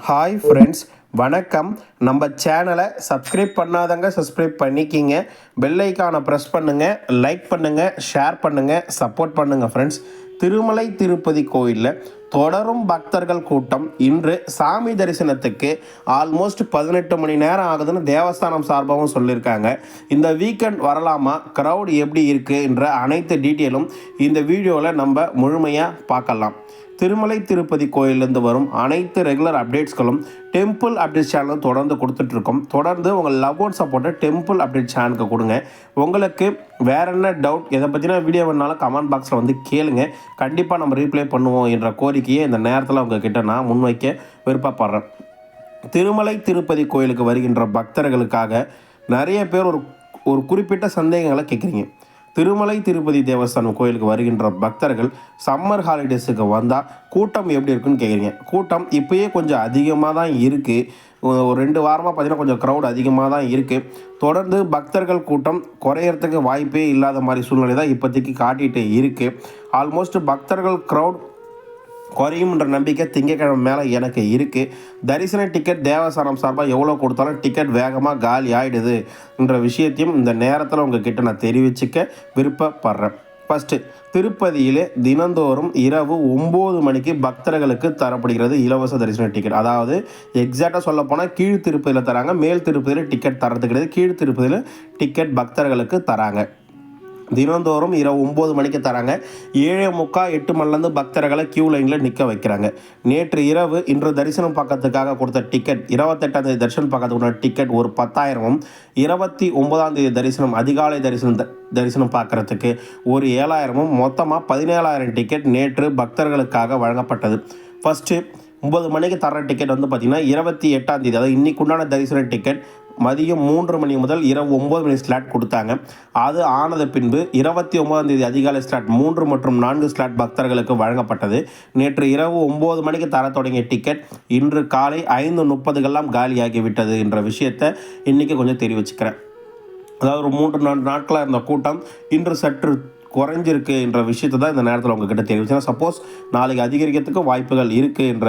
Hi friends, வணக்கம். நம்ம சேனலை சப்ஸ்கிரைப் பண்ணாதவங்க சப்ஸ்கிரைப் பண்ணிக்கிங்க. பெல் ஐக்கானை ப்ரெஸ் பண்ணுங்கள், லைக் பண்ணுங்கள், ஷேர் பண்ணுங்கள், சப்போர்ட் பண்ணுங்கள் ஃப்ரெண்ட்ஸ். திருமலை திருப்பதி கோயிலில் தொடரும் பக்தர்கள் கூட்டம். இன்று சாமி தரிசனத்துக்கு ஆல்மோஸ்ட் 18 மணி நேரம் ஆகுதுன்னு தேவஸ்தானம் சார்பாகவும் சொல்லியிருக்காங்க. இந்த வீக்கெண்ட் வரலாமா, க்ரௌட் எப்படி இருக்குன்ற அனைத்து டீட்டெயிலும் இந்த வீடியோவில் நம்ம முழுமையாக பார்க்கலாம். திருமலை திருப்பதி கோயிலேருந்து வரும் அனைத்து ரெகுலர் அப்டேட்ஸ்களும் டெம்பிள் அப்டேட் சேனலும் தொடர்ந்து கொடுத்துட்ருக்கோம். தொடர்ந்து உங்கள் லவ் அண்ட் சப்போர்ட்டை டெம்பிள் அப்டேட் சேனலுக்கு கொடுங்க. உங்களுக்கு வேற என்ன டவுட், எதை பற்றின வீடியோ வேணாலும் கமெண்ட் பாக்ஸில் வந்து கேளுங்க. கண்டிப்பாக நம்ம ரீப்ளை பண்ணுவோம் என்ற கோரிக்கையை இந்த நேரத்தில் உங்ககிட்ட நான் முன்வைக்க விருப்பப்படுறேன். திருமலை திருப்பதி கோயிலுக்கு வருகின்ற பக்தர்களுக்காக நிறைய பேர் ஒரு குறிப்பிட்ட சந்தேகங்களை கேட்குறீங்க. திருமலை திருப்பதி தேவஸ்தானம் கோயிலுக்கு வருகின்ற பக்தர்கள் சம்மர் ஹாலிடேஸுக்கு வந்தால் கூட்டம் எப்படி இருக்குன்னு கேட்குறீங்க. கூட்டம் இப்போயே கொஞ்சம் அதிகமாக தான் இருக்குது. ஒரு 2 வாரமாக பார்த்திங்கன்னா கொஞ்சம் க்ரௌட் அதிகமாக தான் இருக்குது. தொடர்ந்து பக்தர்கள் கூட்டம் குறையறதுக்கு வாய்ப்பே இல்லாத மாதிரி சூழ்நிலை தான் இப்போதைக்கு காட்டிகிட்டு இருக்குது. ஆல்மோஸ்ட் பக்தர்கள் க்ரௌட் குறையும்ன்ற நம்பிக்கை திங்கக்கிழமை மேலே எனக்கு இருக்குது. தரிசன டிக்கெட் தேவஸ்தானம் சார்பாக எவ்வளோ கொடுத்தாலும் டிக்கெட் வேகமாக காலி ஆகிடுது என்ற விஷயத்தையும் இந்த நேரத்தில் உங்ககிட்ட நான் தெரிவிச்சுக்க விருப்பப்படுறேன். ஃபஸ்ட்டு, திருப்பதியிலே தினந்தோறும் இரவு 9 மணிக்கு பக்தர்களுக்கு தரப்படுகிறது இலவச தரிசன டிக்கெட். அதாவது எக்ஸாக்டாக சொல்ல போனால் கீழ் திருப்பதியில் தராங்க, மேல் திருப்பதியில் டிக்கெட் தரது கிடையாது. கீழ் திருப்பதியில் டிக்கெட் பக்தர்களுக்கு தராங்க. தினந்தோறும் இரவு 9 மணிக்கு தராங்க. 7:45 8 மணிலேருந்து பக்தர்களை கியூ லைனில் நிற்க வைக்கிறாங்க. நேற்று இரவு இன்று தரிசனம் பார்க்கறதுக்காக கொடுத்த டிக்கெட் 28ஆம் தேதி தரிசனம் பார்க்கறதுக்கு டிக்கெட் ஒரு 10,000, 29ஆம் தேதி தரிசனம் அதிகாலை தரிசனம் பார்க்குறதுக்கு ஒரு 7,000, மொத்தமாக 17,000 டிக்கெட் நேற்று பக்தர்களுக்காக வழங்கப்பட்டது. ஃபஸ்ட்டு 9 மணிக்கு தர டிக்கெட் வந்து பார்த்திங்கன்னா 28ஆம் தேதி, அதாவது இன்றைக்கு உண்டான தரிசன டிக்கெட் மதியம் 3 மணி முதல் இரவு 9 மணி ஸ்லாட் கொடுத்தாங்க. அது ஆனது பின்பு 29ஆம் தேதி அதிகாலை ஸ்லாட் 3 மற்றும் 4 ஸ்லாட் பக்தர்களுக்கு வழங்கப்பட்டது. நேற்று இரவு 9 மணிக்கு தர தொடங்கிய டிக்கெட் இன்று காலை 5:30 காலியாகிவிட்டது என்ற விஷயத்தை இன்றைக்கி கொஞ்சம் தெரிவிச்சுக்கிறேன். அதாவது ஒரு 3-4 நாட்களாக இருந்த கூட்டம் இன்று சற்று குறைஞ்சிருக்கு என்ற விஷயத்தை தான் இந்த நேரத்தில் உங்ககிட்ட தெரிவிச்சேன். சப்போஸ் நாளைக்கு அதிகரிக்கிறதுக்கு வாய்ப்புகள் இருக்குது என்ற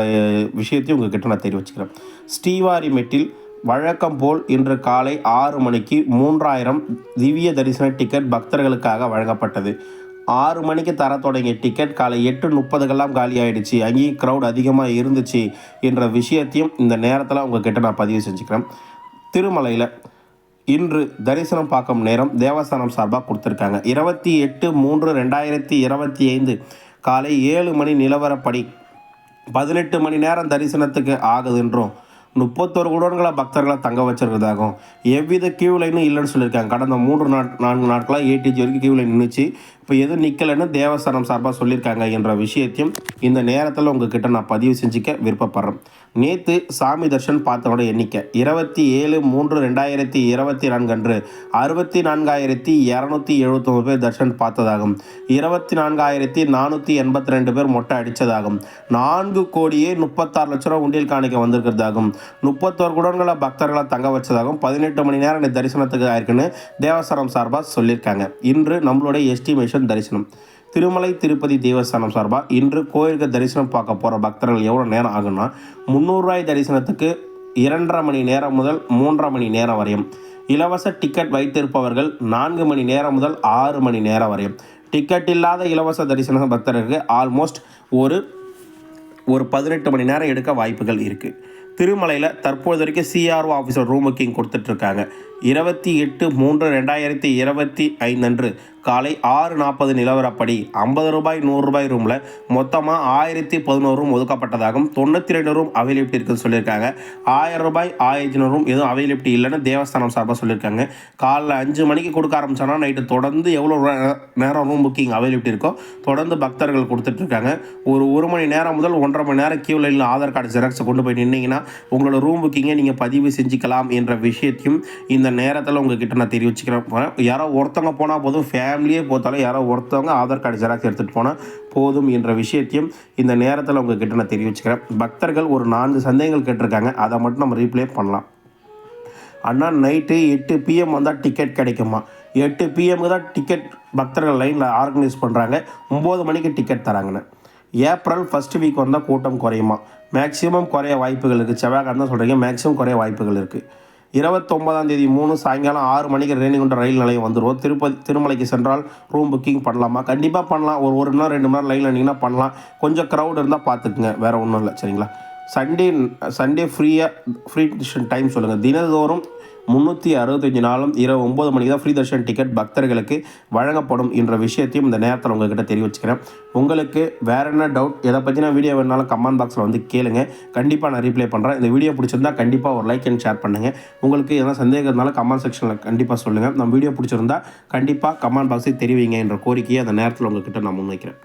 விஷயத்தையும் உங்ககிட்ட நான் தெரிவிச்சுக்கிறேன். ஸ்ரீவாரிமெட்டில் வழக்கம் போல் இன்று காலை 6 மணிக்கு 3000 திவ்ய தரிசன டிக்கெட் பக்தர்களுக்காக வழங்கப்பட்டது. 6 மணிக்கு தர தொடங்கிய டிக்கெட் காலை 8:30 காலி ஆகிடுச்சு. அங்கேயும் க்ரௌட் அதிகமாக இருந்துச்சு என்ற விஷயத்தையும் இந்த நேரத்தில் உங்ககிட்ட நான் பதிவு செஞ்சுக்கிறேன். திருமலையில் இன்று தரிசனம் பார்க்கும் நேரம் தேவஸ்தானம் சார்பாக கொடுத்துருக்காங்க. 28/3/2025 காலை 7 மணி நிலவரப்படி 18 மணி நேரம் தரிசனத்துக்கு ஆகுது என்றும் 31 குடோன்களை பக்தர்களை தங்க வச்சிருக்கிறதாகவும் எவ்வித கியூ லைனும் இல்லைன்னு சொல்லியிருக்காங்க. கடந்த 3-4 நாட்களாக ஏடிஜி வரைக்கும் கியூ லைன் நின்றுச்சு. இப்போ எதுவும் நிற்கலைன்னு தேவஸ்தானம் சார்பாக சொல்லியிருக்காங்க என்ற விஷயத்தையும் இந்த நேரத்தில் உங்ககிட்ட நான் பதிவு செஞ்சுக்க விருப்பப்படுறேன். நேற்று சாமி தர்ஷன் பார்த்தவனோட எண்ணிக்கை 27/3/2024 அன்று 64,279 பேர் தர்ஷன் பார்த்ததாகும். 24,482 பேர் மொட்டை அடித்ததாகும். 4,36,00,000 உண்டியல் காணிக்க வந்திருக்கிறதாகும். 31 குடோன்களை பக்தர்களை தங்க வச்சதாகவும் 18 மணி நேரம் தரிசனத்துக்கு ஆயிருக்குன்னு தேவஸ்தானம் சார்பாக சொல்லியிருக்காங்க. இன்று நம்மளுடைய எஸ்டிமேஷன் தரிசனம் திருமலை திருப்பதி தேவஸ்தானம் சார்பாக இன்று கோயிலுக்கு தரிசனம் பார்க்க போகிற பக்தர்கள் எவ்வளோ நேரம் ஆகுன்னா, 300 ரூபாய் தரிசனத்துக்கு 2.5 மணி நேரம் முதல் 3.5 மணி நேரம் வரையும். இலவச டிக்கெட் வைத்திருப்பவர்கள் 4 மணி நேரம் முதல் 6 மணி நேரம் வரையும். டிக்கெட் இல்லாத இலவச தரிசன பக்தர்களுக்கு ஆல்மோஸ்ட் ஒரு 18 மணி நேரம் எடுக்க வாய்ப்புகள் இருக்குது. திருமலையில் தற்போது வரைக்கும் சிஆர்ஓ ஆஃபீஸர் ரூம் புக்கிங் கொடுத்துட்ருக்காங்க. 28/3/2025 அன்று காலை 6:40 நிலவரப்படி 50 ரூபாய் 100 ரூபாய் ரூமில் மொத்தமாக 1011 ரூம் ஒதுக்கப்பட்டதாகவும் 92 ரூம் அவைலபிலிட்டி இருக்குன்னு சொல்லியிருக்காங்க. 1000 ரூபாய் 1500 ரூம் எதுவும் அவைலபிலிட்டி இல்லைன்னு தேவஸ்தானம் சார்பாக சொல்லியிருக்காங்க. காலைல 5 மணிக்கு கொடுக்க ஆரம்பிச்சோன்னா நைட்டு தொடர்ந்து எவ்வளோ நேரம் ரூம் புக்கிங் அவைலபிலிட்டி இருக்கோ தொடர்ந்து பக்தர்கள் கொடுத்துட்ருக்காங்க. ஒரு மணி நேரம் முதல் 1.5 மணி நேரம் கியூ லைனில் ஆதார் கார்டு ஜெராக்ஸை கொண்டு போய் நின்னீங்கன்னா உங்களோட ரூம் புக்கிங்கை நீங்கள் பதிவு செஞ்சுக்கலாம் என்ற விஷயத்தையும் இந்த நேரத்தில் உங்ககிட்ட நான் தெரிவிச்சுக்கிறேன். யாரோ ஒருத்தவங்க போனால் போதும், ஃபேமிலியே போத்தாலும் யாரோ ஒருத்தவங்க ஆதார் கார்டு ஜெராக்ஸ் எடுத்துகிட்டு போனால் போதும் என்ற விஷயத்தையும் இந்த நேரத்தில் உங்ககிட்ட நான் தெரிவிச்சுக்கிறேன். பக்தர்கள் ஒரு 4 சந்தேகங்கள் கேட்டிருக்காங்க, அதை மட்டும் நம்ம ரீப்ளே பண்ணலாம். அண்ணா, நைட்டு 8 PM வந்தால் டிக்கெட் கிடைக்குமா? 8 PM தான் டிக்கெட் பக்தர்கள் லைனில் ஆர்கனைஸ் பண்ணுறாங்க. 9 மணிக்கு டிக்கெட் தராங்கண்ணே. ஏப்ரல் ஃபஸ்ட் வீக் வந்தால் கூட்டம் குறையுமா? மேக்ஸிமம் குறைய வாய்ப்புகள் இருக்குது. செவ்வாய்க்கிழமை தான் சொல்கிறீங்க, மேக்ஸிமம் குறைய வாய்ப்புகள் இருக்குது. 29ஆம் தேதி 3 சாயங்காலம் 6 மணிக்கு ரேணிகுண்டம் ரயில் நிலையம் வந்துடுவோம். திருமலைக்கு சென்றால் ரூம் புக்கிங் பண்ணலாமா? கண்டிப்பாக பண்ணலாம். ஒரு மணி நேரம் 2 மணி நேரம் லைனில் நின்னீங்கன்னா பண்ணலாம். கொஞ்சம் க்ரௌட் இருந்தால் பார்த்துக்குங்க, வேறு ஒன்றும் இல்லை. சரிங்களா? சண்டே ஃப்ரீ தர்ஷன் டைம் சொல்லுங்கள். தினந்தோறும் 365 நாளும் இரவு 9 மணிக்கு தான் ஃப்ரீ தர்ஷன் டிக்கெட் பக்தர்களுக்கு வழங்கப்படும் என்ற விஷயத்தையும் இந்த நேரத்தில் உங்கள்கிட்ட தெரிவிச்சுக்கிறேன். உங்களுக்கு வேறு என்ன டவுட், எதை பற்றின வீடியோ வேணாலும் கமெண்ட் பாக்ஸில் வந்து கேளுங்க. கண்டிப்பாக நான் ரீப்ளை பண்ணுறேன். இந்த வீடியோ பிடிச்சிருந்தா கண்டிப்பாக ஒரு லைக் அண்ட் ஷேர் பண்ணுங்கள். உங்களுக்கு எதனா சந்தேகம் இருந்தாலும் கமெண்ட் செக்ஷனில் கண்டிப்பாக சொல்லுங்கள். நம்ம வீடியோ பிடிச்சிருந்தா கண்டிப்பாக கமெண்ட் பாக்ஸில் தெரிவிங்க என்ற கோரிக்கையை அந்த நேரத்தில் உங்கள்கிட்ட நான் முன்வைக்கிறேன்.